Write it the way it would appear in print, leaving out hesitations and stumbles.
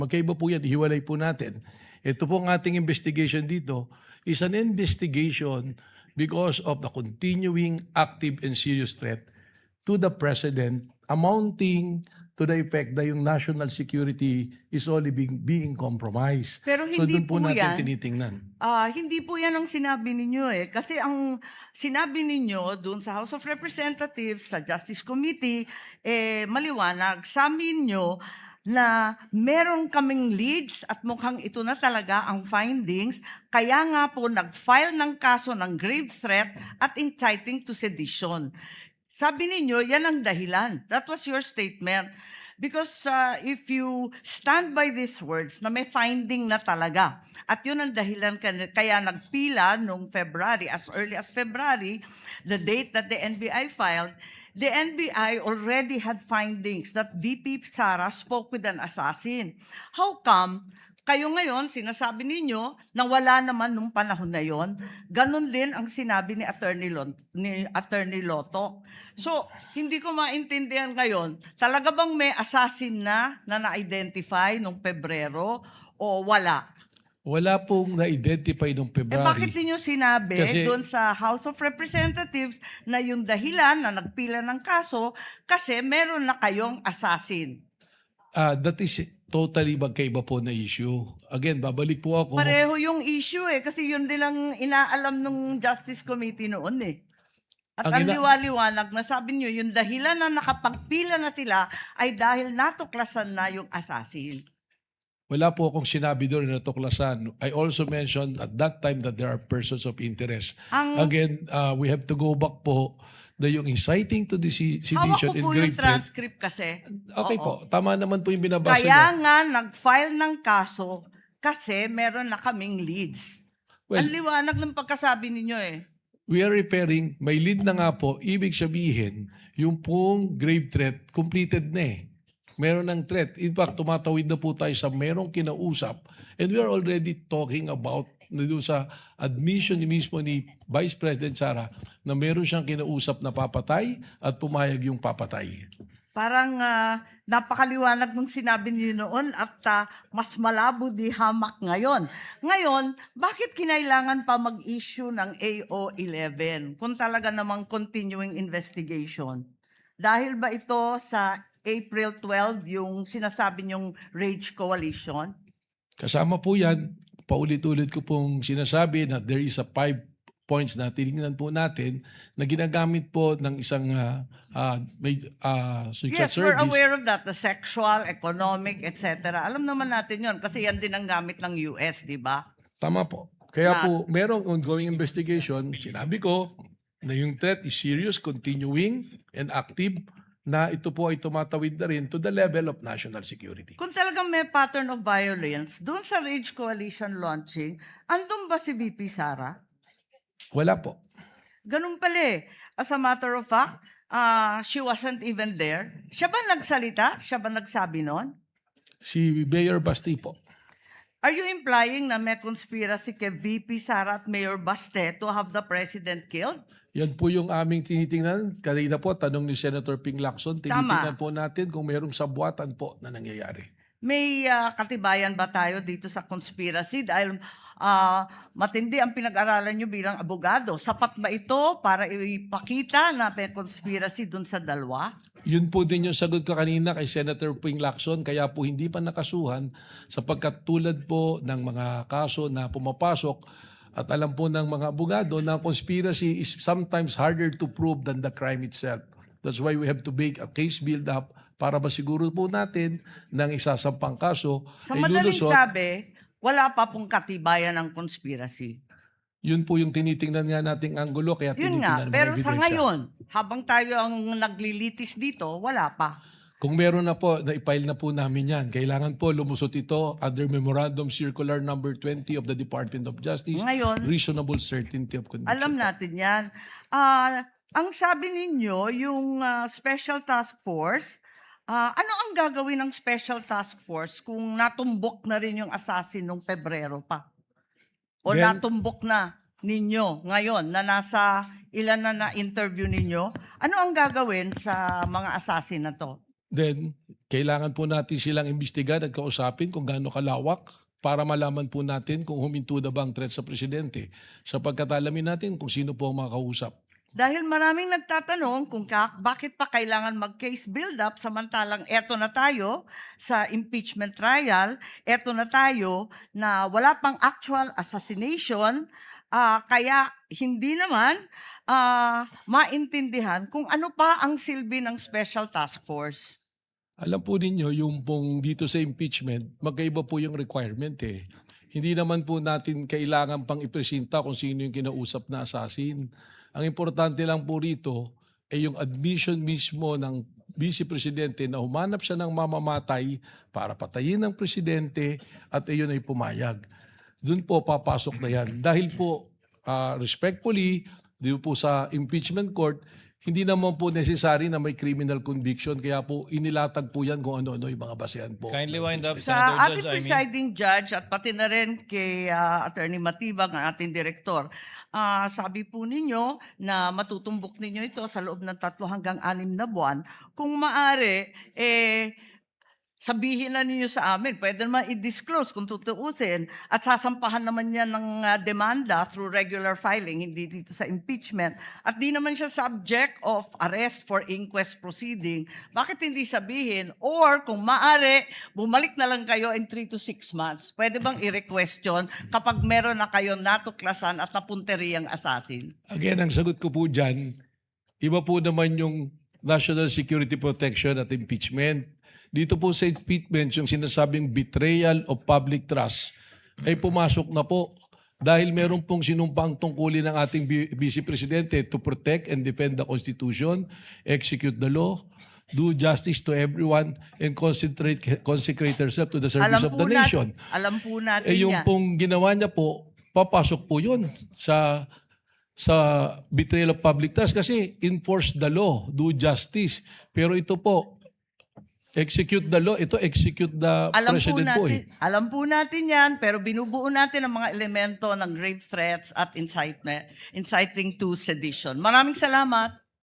Magkaiba po yan, hiwalay po natin. Ito po ang ating investigation dito is an investigation because of the continuing active and serious threat to the President amounting to the effect na yung national security is only being compromised. Pero So hindi doon po po natin yan. tinitingnan. Hindi po yan ang sinabi ninyo eh. Kasi ang sinabi ninyo doon sa House of Representatives, sa Justice Committee, maliwanag. Sa amin nyo na meron kaming leads at mukhang ito na talaga ang findings. Kaya nga po nag-file ng kaso ng grave threat at inciting to sedition. Sabi ninyo, yan ang dahilan. That was your statement. Because if you stand by these words na may finding na talaga, at yun ang dahilan kaya nagpila noong February, as early as February, the date that the NBI filed, the NBI already had findings that VP Sara spoke with an assassin. How come kayo ngayon, sinasabi ninyo na wala naman nung panahon na yon? Ganon din ang sinabi ni Attorney Lotok. So, hindi ko maintindihan ngayon, talaga bang may assassin na na-identify nung Pebrero o wala? Wala pong na-identify noong February. Bakit niyo sinabi Kasi- doon sa House of Representatives na yung dahilan na nagpila ng kaso kasi meron na kayong assassin? That is totally magkaiba po na issue. Again, babalik po ako. Pareho yung issue eh, kasi yun din ang inaalam ng Justice Committee noon eh. At ang liwaliwanag na sabi niyo, yung dahilan na nakapagpila na sila ay dahil natuklasan na yung assassin. Wala po akong sinabi doon na natuklasan. I also mentioned at that time that there are persons of interest. Again, we have to go back po na yung inciting to the Hawak sedition ko and po yung grave threat. transcript kasi. Okay Oo. po, tama naman po yung binabasa Kaya niyo. nga nag-file ng kaso kasi meron na kaming leads. Well, Ang liwanag ng pagkasabi ninyo eh. we are referring, may lead na nga po, ibig sabihin, yung pong grave threat, completed na eh. Meron ng threat. In fact, tumatawid na po tayo sa merong kinausap. And we are already talking about na doon sa admission ni mismo ni Vice President Sara na meron siyang kinausap na papatay at pumayag yung papatay. Parang napakaliwanag nung sinabi niyo noon at mas malabo di hamak ngayon. Ngayon, bakit kinailangan pa mag-issue ng AO11 kung talaga namang continuing investigation? Dahil ba ito sa April 12 yung sinasabi niyong Rage Coalition? Kasama po yan, paulit-ulit ko pong sinasabi na there is a 5 points na tinignan po natin na ginagamit po ng isang social Yes, we're service. aware of that. The sexual, economic, etc. Alam naman natin yon kasi yan din ang gamit ng US, di ba? Tama po. Kaya po, merong ongoing investigation. Sinabi ko na yung threat is serious, continuing, and active, na ito po ay tumatawid na rin to the level of national security. Kung talagang may pattern of violence, doon sa Rage Coalition launching, andun ba si VP Sara? Wala po. Ganun pala eh. As a matter of fact, she wasn't even there. Siya ba nagsalita? Siya ba nagsabi nun? Si Mayor Basti po. Are you implying na may conspiracy kay VP Sara at Mayor Baste to have the president killed? Yan po yung aming tinitingnan. Kanina po, tanong ni Senator Ping Lacson, tinitingnan po natin kung mayroong sabwatan po na nangyayari. May katibayan ba tayo dito sa conspiracy? Dahil matindi ang pinag-aralan nyo bilang abogado. Sapat ba ito para ipakita na may conspiracy dun sa dalawa? Yun po din yung sagot ko kanina kay Senator Ping Lacson, kaya po hindi pa nakasuhan sapagkat tulad po ng mga kaso na pumapasok at alam po ng mga abogado na conspiracy is sometimes harder to prove than the crime itself. That's why we have to make a case build-up para masiguro po natin ng isasampang kaso Sa ay madaling lulusot. sabi, wala pa pong katibayan ng conspiracy. Yun po yung tinitingnan nga nating anggulo kaya Yun nga, tinitingnan ng pero mga sa ebidensya. ngayon, habang tayo ang naglilitis dito, wala pa. Kung meron na po, na-file na po namin yan. Kailangan po lumusot ito under Memorandum Circular number 20 of the Department of Justice. Ngayon, Reasonable certainty of conviction. alam natin yan. Ang sabi ninyo, yung Special Task Force, ano ang gagawin ng Special Task Force kung natumbok na rin yung assassin nung Pebrero pa? O Then, natumbok na ninyo ngayon na nasa ilan na na-interview ninyo? Ano ang gagawin sa mga assassin na to? then kailangan po natin silang imbestigahan at kausapin kung gaano kalawak para malaman po natin kung huminto na ba ang threat sa presidente. Sapagkat alamin natin kung sino po ang makakausap. Dahil maraming nagtatanong kung bakit pa kailangan mag-case build-up samantalang eto na tayo sa impeachment trial, eto na tayo na wala pang actual assassination, kaya hindi naman maintindihan kung ano pa ang silbi ng Special Task Force. Alam po ninyo, yung pong dito sa impeachment, magkaiba po yung requirement eh. Hindi naman po natin kailangan pang ipresenta kung sino yung kinausap na assassin. Ang importante lang po rito ay yung admission mismo ng Vice Presidente na humanap siya ng mamamatay para patayin ng Presidente at iyon ay pumayag. Doon po papasok na yan. Dahil po respectfully, dito po sa impeachment court, hindi naman po necessary na may criminal conviction. Kaya po inilatag po yan kung ano-ano yung mga basehan po. Kindly wind up, Sa Senator ating Judge Amy. presiding judge at pati na rin kay Attorney Matibag, ang ating direktor, sabi po ninyo na matutumbok ninyo ito sa loob ng 3 hanggang 6 na buwan. Kung maaari, sabihin na ninyo sa amin, pwede naman i-disclose kung tutuusin at sasampahan naman yan ng demanda through regular filing, hindi dito sa impeachment. At di naman siya subject of arrest for inquest proceeding. Bakit hindi sabihin? Or kung maaari, bumalik na lang kayo in 3 to 6 months. Pwede bang i-request yun kapag meron na kayo natuklasan at napunteriyang assassin? Again, ang sagot ko po dyan, iba po naman yung national security protection at impeachment. Dito po sa impeachment, yung sinasabing betrayal of public trust ay pumasok na po dahil meron pong sinumpang tungkulin ng ating Vice Presidente to protect and defend the Constitution, execute the law, do justice to everyone, and consecrate herself to the service of the nation. Alam po natin Yung yan. pong ginawa niya po, papasok po yun sa betrayal of public trust kasi enforce the law, do justice. Pero ito po, execute the law, ito execute the president po eh. Alam po natin yan, pero binubuo natin ang mga elemento ng grave threats at inciting to sedition. Maraming salamat.